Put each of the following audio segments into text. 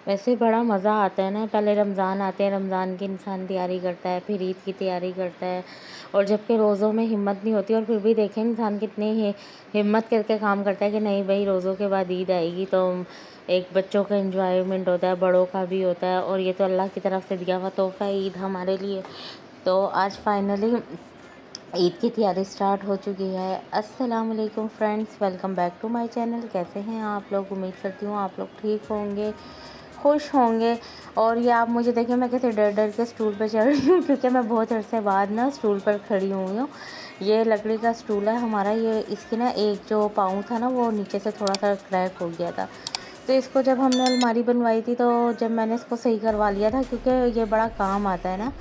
वैसे बड़ा मज़ा आता है ना। पहले रमज़ान आते हैं, रमज़ान की इंसान तैयारी करता है, फिर ईद की तैयारी करता है, और जबकि रोज़ों में हिम्मत नहीं होती, और फिर भी देखें इंसान कितनी ही हिम्मत करके काम करता है कि नहीं भाई रोज़ों के बाद ईद आएगी। तो एक बच्चों का एंजॉयमेंट होता है, बड़ों का भी होता है, और ये तो अल्लाह की तरफ से दिया हुआ तोहफ़ा है ईद हमारे लिए। तो आज फाइनली ईद की तैयारी स्टार्ट हो चुकी है। अस्सलाम वालेकुम friends, welcome back to my channel. कैसे हैं आप लोग? उम्मीद करती हूँ आप लोग ठीक होंगे, खुश होंगे। और ये आप मुझे देखें, मैं कैसे डर डर के स्टूल पर चढ़ रही हूँ, क्योंकि मैं बहुत अरसे बाद ना स्टूल पर खड़ी हुई हूँ। ये लकड़ी का स्टूल है हमारा। ये इसकी ना एक जो पाँव था ना वो नीचे से थोड़ा सा क्रैक हो गया था। तो इसको जब हमने अलमारी बनवाई थी, तो जब मैंने इसको सही करवा लिया था, क्योंकि ये बड़ा काम आता है ना,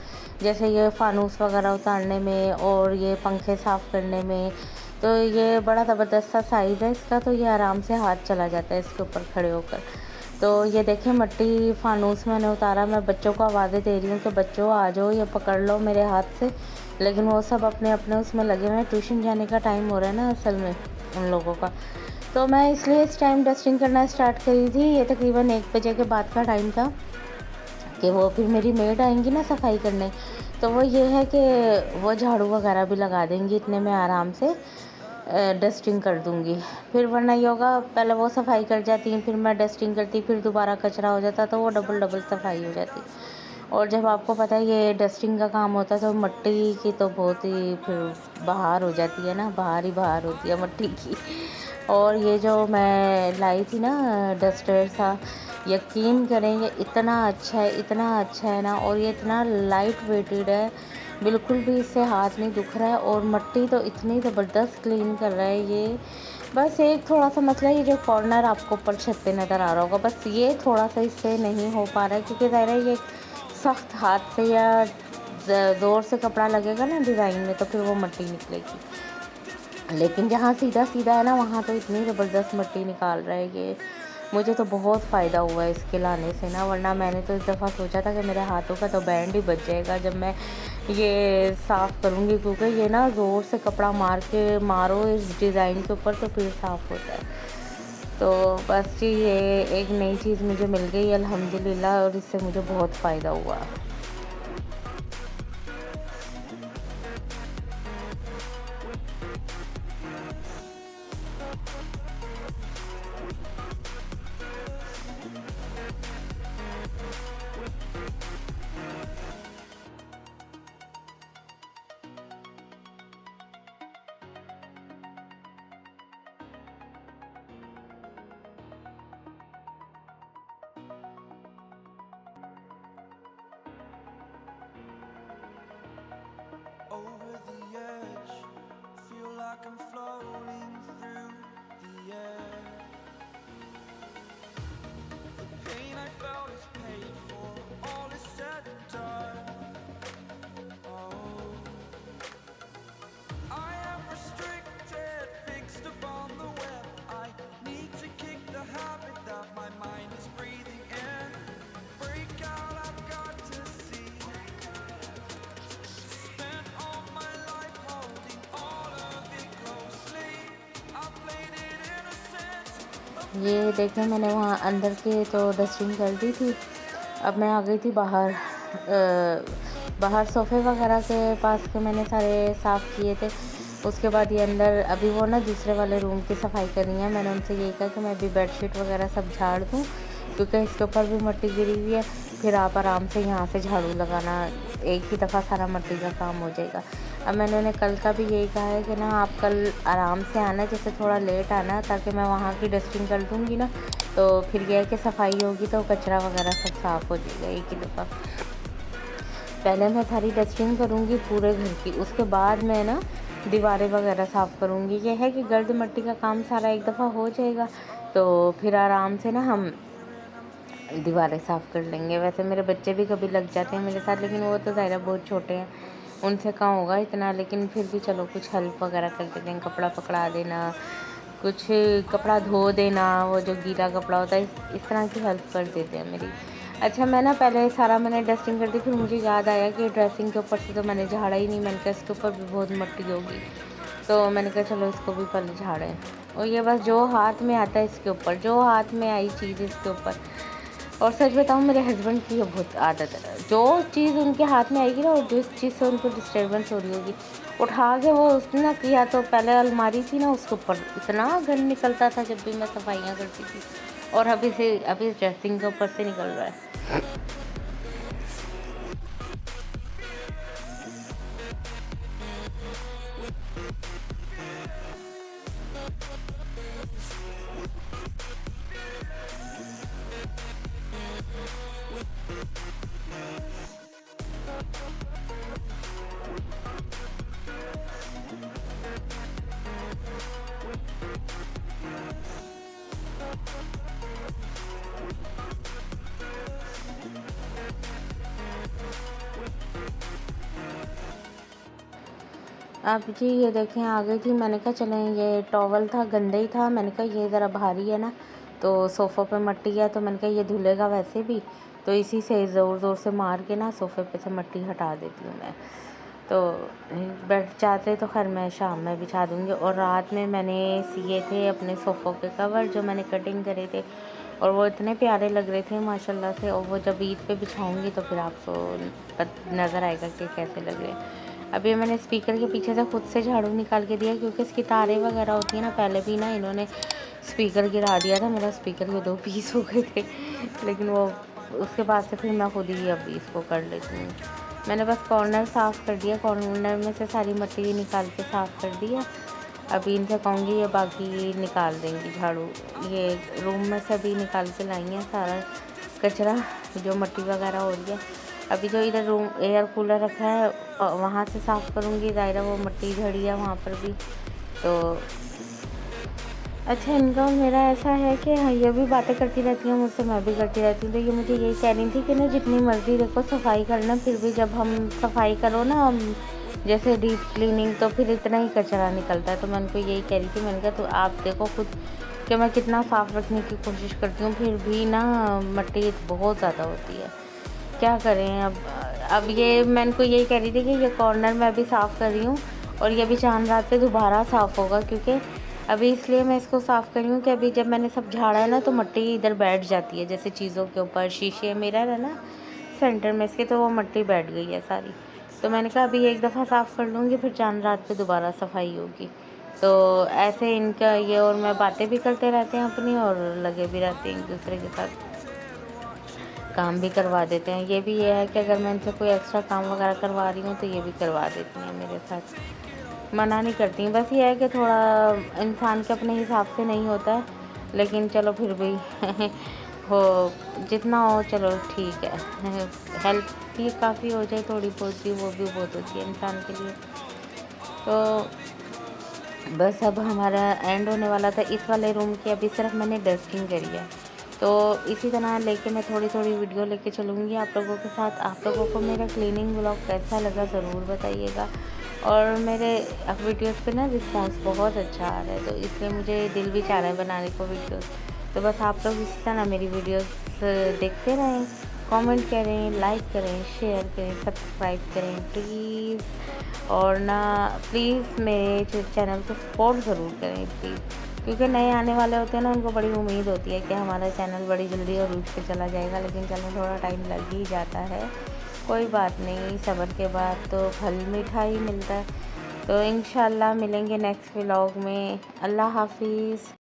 जैसे ये फ़ानूस वगैरह उतारने में और ये पंखे साफ़ करने में। तो ये बड़ा ज़बरदस्त सा साइज़ है इसका, तो ये आराम से हाथ चला जाता है इसके ऊपर खड़े होकर। तो ये देखें मट्टी फ़ानूस मैंने उतारा। मैं बच्चों को आवाज़ें दे रही हूँ कि बच्चों आ जाओ, ये पकड़ लो मेरे हाथ से, लेकिन वो सब अपने अपने उसमें लगे हुए हैं। ट्यूशन जाने का टाइम हो रहा है ना असल में उन लोगों का। तो मैं इसलिए इस टाइम डस्टिंग करना स्टार्ट करी थी। ये तकरीबन 1 बजे के बाद का टाइम था कि वो फिर मेरी मेड आएंगी ना सफाई करने, तो वो ये है कि वो झाड़ू वगैरह भी लगा देंगी, इतने में आराम से डस्टिंग कर दूंगी। फिर वरना ये होगा पहले वो सफाई कर जाती, फिर मैं डस्टिंग करती, फिर दोबारा कचरा हो जाता, तो वो डबल डबल सफाई हो जाती। और जब आपको पता है ये डस्टिंग का काम होता है, तो मिट्टी की तो बहुत ही फिर बहार हो जाती है ना, बहार ही बहार होती है मिट्टी की। और ये जो मैं लाई थी ना डस्टर सा, यकीन करें ये इतना अच्छा है, इतना अच्छा है ना, और ये इतना लाइट वेटेड है, बिल्कुल भी इससे हाथ नहीं दुख रहा है, और मिट्टी तो इतनी ज़बरदस्त क्लीन कर रहा है ये। बस एक थोड़ा सा मसला, ये जो कॉर्नर आपको ऊपर छत पे नज़र आ रहा होगा, बस ये थोड़ा सा इससे नहीं हो पा रहा है, क्योंकि ज़ाहिर है ये सख्त हाथ से या ज़ोर से कपड़ा लगेगा ना डिज़ाइन में, तो फिर वो मिट्टी निकलेगी। लेकिन जहाँ सीधा सीधा है ना, वहाँ तो इतनी ज़बरदस्त मिट्टी निकाल रहा है ये। मुझे तो बहुत फ़ायदा हुआ है इसके लाने से ना, वरना मैंने तो इस दफ़ा सोचा था कि मेरे हाथों का तो बैंड ही बच जाएगा जब मैं ये साफ़ करूँगी, क्योंकि ये ना ज़ोर से कपड़ा मारो इस डिज़ाइन के ऊपर, तो फिर साफ़ होता है। तो बस जी ये एक नई चीज़ मुझे मिल गई अल्हम्दुलिल्लाह, और इससे मुझे बहुत फ़ायदा हुआ। Over the edge, feel like I'm floating through the air. The pain I felt is paid for, all is said and done. Oh, I am restricted, fixed upon the web. I need to kick the habit that my mind is breathing in. Break out, I've got to see. Spent all my life holding all of it closely. I played it innocent. ये देखें मैंने वहाँ अंदर के तो dusting कर दी थी। अब मैं आ गई थी बाहर। बाहर सोफ़े वगैरह के पास के मैंने सारे साफ़ किए थे। उसके बाद ये अंदर अभी वो ना दूसरे वाले रूम की सफाई करनी है। मैंने उनसे यही कहा कि मैं अभी बेडशीट वगैरह सब झाड़ दूँ, क्योंकि इसके ऊपर भी मिट्टी गिरी हुई है। फिर आप आराम से यहाँ से झाड़ू लगाना, एक ही दफ़ा सारा मिट्टी का काम हो जाएगा। अब मैंने उन्हें कल का भी यही कहा है कि ना आप कल आराम से आना, जैसे थोड़ा लेट आना, ताकि मैं वहाँ की डस्टिंग कर दूँगी ना, तो फिर यह है कि सफाई होगी तो कचरा वगैरह सब साफ़ हो जाएगा एक ही दफ़ा। पहले मैं सारी डस्टिंग करूँगी पूरे घर की, उसके बाद मैं ना दीवारें वगैरह साफ़ करूँगी। ये है कि गर्द मिट्टी का काम सारा एक दफ़ा हो जाएगा, तो फिर आराम से ना हम दीवारें साफ़ कर लेंगे। वैसे मेरे बच्चे भी कभी लग जाते हैं मेरे साथ, लेकिन वो तो ज़ाहिर बहुत छोटे हैं, उनसे कहाँ होगा इतना, लेकिन फिर भी चलो कुछ हेल्प वगैरह कर देते हैं, कपड़ा पकड़ा देना, कुछ कपड़ा धो देना, वो जो गीला कपड़ा होता है इस तरह की हेल्प कर देते हैं मेरी। अच्छा मैं ना पहले सारा मैंने डस्टिंग कर दी, फिर मुझे याद आया कि ड्रेसिंग के ऊपर से तो मैंने झाड़ा ही नहीं। मैंने कहा इसके ऊपर भी बहुत मिट्टी होगी, तो मैंने कहा चलो इसको भी पहले झाड़ें। और ये बस जो हाथ में आता है इसके ऊपर, जो हाथ में आई चीज़ इसके ऊपर और सच बताऊँ मेरे हस्बैंड की ये बहुत आदत है, जो चीज़ उनके हाथ में आएगी ना और जिस चीज़ से उनको डिस्टर्बेंस हो रही होगी, उठा के वो उसने ना किया। तो पहले अलमारी थी ना, उसके ऊपर इतना गंद निकलता था जब भी मैं सफाइयाँ करती थी, और अभी ड्रेसिंग के ऊपर से निकल रहा है। अब जी ये देखें आ गई थी। मैंने कहा चलें, ये टॉवल था गंदा ही था, मैंने कहा ये ज़रा भारी है ना, तो सोफ़े पे मट्टी है, तो मैंने कहा ये धुलेगा वैसे भी, तो इसी से ज़ोर ज़ोर से मार के ना सोफ़े पे से मट्टी हटा देती हूँ मैं। तो बैठ जाते तो खैर मैं शाम में बिछा दूँगी। और रात में मैंने सिए थे अपने सोफ़ों के कवर जो मैंने कटिंग करे थे, और वो इतने प्यारे लग रहे थे माशाल्लाह से। और वो जब ईद पे बिछाऊँगी तो फिर आपको नज़र आएगा कि कैसे लग रहे हैं। अभी मैंने स्पीकर के पीछे से खुद से झाड़ू निकाल के दिया, क्योंकि इसकी तारें वगैरह होती हैं ना। पहले भी ना इन्होंने स्पीकर गिरा दिया था, मेरा स्पीकर के 2 पीस हो गए थे, लेकिन वो उसके बाद से फिर मैं खुद ही अब इसको कर लेती हूँ। मैंने बस कॉर्नर साफ़ कर दिया, कॉर्नर में से सारी मिट्टी निकाल के साफ़ कर दिया। अभी इनसे कहूँगी ये बाकी निकाल देंगी झाड़ू। ये रूम में से भी निकाल के लाई हैं सारा कचरा जो मिट्टी वगैरह हो रही है। अभी जो इधर रूम एयर कूलर रखा है वहाँ से साफ़ करूँगी, ज़ाहिर है वो मिट्टी झड़ी है वहाँ पर भी। तो अच्छा, इनका और मेरा ऐसा है कि हाँ, ये भी बातें करती रहती हैं मुझसे, मैं भी करती रहती हूँ। तो ये मुझे यही कह रही थी कि ना जितनी मर्ज़ी देखो सफाई करना, फिर भी जब हम सफाई करो ना जैसे डीप क्लीनिंग, तो फिर इतना ही कचरा निकलता है। तो मैं उनको यही कह रही थी, मैंने कहा तो आप देखो खुद कि मैं कितना साफ़ रखने की कोशिश करती हूँ, फिर भी ना मिट्टी बहुत ज़्यादा होती है। क्या करें अब ये मैं इनको यही कह रही थी कि ये कॉर्नर मैं अभी साफ़ कर रही हूँ, और ये भी चाँद रात पे दोबारा साफ़ होगा, क्योंकि अभी इसलिए मैं इसको साफ़ कर रही हूँ कि अभी जब मैंने सब झाड़ा है ना तो मिट्टी इधर बैठ जाती है, जैसे चीज़ों के ऊपर शीशे मिरर है ना सेंटर में इसके, तो वो मिट्टी बैठ गई है सारी। तो मैंने कहा अभी एक दफ़ा साफ़ कर लूँगी, फिर चाँद रात पे दोबारा सफाई होगी। तो ऐसे इनका ये और मैं बातें भी करते रहते हैं अपनी, और लगे भी रहते हैं एक दूसरे के साथ, काम भी करवा देते हैं। ये भी ये है कि अगर मैं इनसे कोई एक्स्ट्रा काम वगैरह करवा रही हूँ तो ये भी करवा देती हैं मेरे साथ, मना नहीं करती हैं। बस ये है कि थोड़ा इंसान के अपने हिसाब से नहीं होता है, लेकिन चलो फिर भी हो जितना हो चलो ठीक है। हेल्प भी काफ़ी हो जाए थोड़ी बहुत भी, वो भी बहुत होती है इंसान के लिए। तो बस अब हमारा एंड होने वाला था इस वाले रूम की, अभी सिर्फ मैंने डस्टिंग करी है। तो इसी तरह लेके मैं थोड़ी थोड़ी वीडियो लेके चलूँगी आप लोगों के साथ। आप लोगों को मेरा क्लीनिंग व्लॉग कैसा लगा ज़रूर बताइएगा। और मेरे अब वीडियोस पे ना रिस्पांस बहुत अच्छा आ रहा है, तो इसलिए मुझे दिल भी चाह रहा है बनाने को वीडियोस। तो बस आप लोग इसी तरह मेरी वीडियोस देखते रहें, कमेंट करें, लाइक करें, शेयर करें, सब्सक्राइब करें प्लीज़। और ना प्लीज़ मेरे चैनल को सपोर्ट ज़रूर करें प्लीज़, क्योंकि नए आने वाले होते हैं ना, उनको बड़ी उम्मीद होती है कि हमारा चैनल बड़ी जल्दी और रूट पे चला जाएगा, लेकिन चलने थोड़ा टाइम लग ही जाता है। कोई बात नहीं, सब्र के बाद तो फल मीठा ही मिलता है। तो इंशाल्लाह मिलेंगे नेक्स्ट व्लॉग में। अल्लाह हाफिज़।